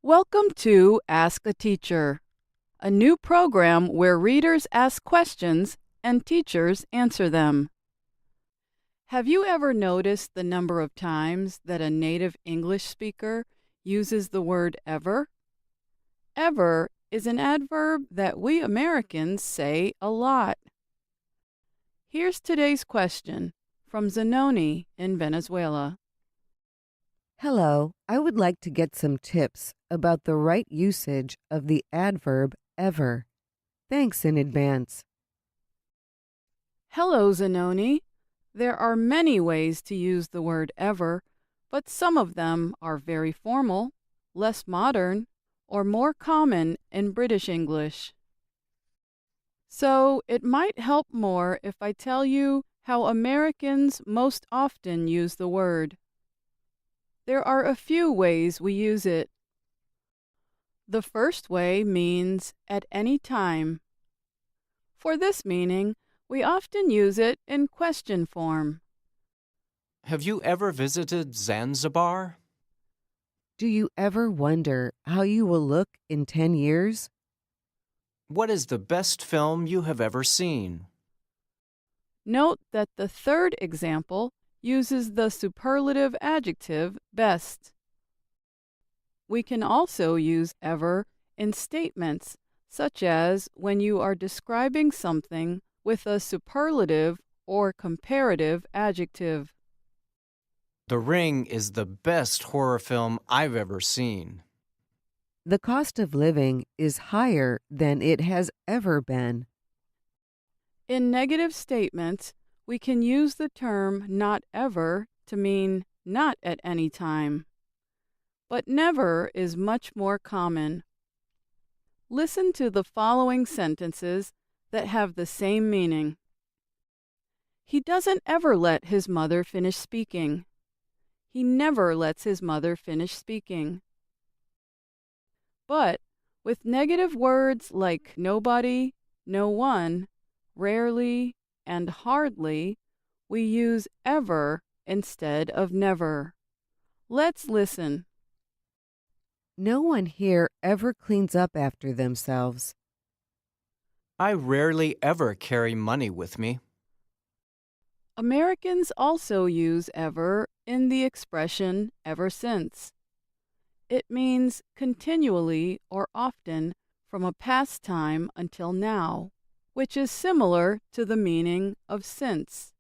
Welcome to Ask a Teacher, a new program where readers ask questions and teachers answer them. Have you ever noticed the number of times that a native English speaker uses the word ever? Ever is an adverb that we Americans say a lot. Here's today's question from Zanoni in Venezuela. Hello, I would like to get some tips about the right usage of the adverb ever. Thanks in advance. Hello, Zanoni. There are many ways to use the word ever, but some of them are very formal, less modern, or more common in British English. So it might help more if I tell you how Americans most often use the word. There are a few ways we use it. The first way means at any time. For this meaning, we often use it in question form. Have you ever visited Zanzibar? Do you ever wonder how you will look in 10 years? What is the best film you have ever seen? Note that the third example uses the superlative adjective best. We can also use ever in statements, such as when you are describing something with a superlative or comparative adjective. The Ring is the best horror film I've ever seen. The cost of living is higher than it has ever been. In negative statements, we can use the term not ever to mean not at any time. But never is much more common. Listen to the following sentences that have the same meaning. He doesn't ever let his mother finish speaking. He never lets his mother finish speaking. But with negative words like nobody, no one, rarely, and hardly, we use ever instead of never. Let's listen. No one here ever cleans up after themselves. I rarely ever carry money with me. Americans also use ever in the expression ever since. It means continually or often from a past time until now, which is similar to the meaning of since.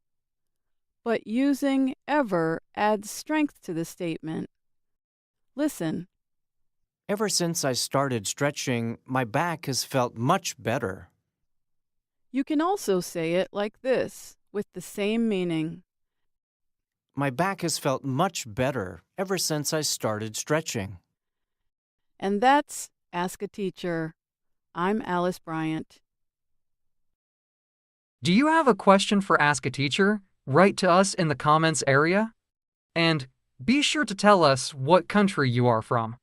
But using ever adds strength to the statement. Listen. Ever since I started stretching, my back has felt much better. You can also say it like this, with the same meaning. My back has felt much better ever since I started stretching. And that's Ask a Teacher. I'm Alice Bryant. Do you have a question for Ask a Teacher? Write to us in the comments area. And be sure to tell us what country you are from.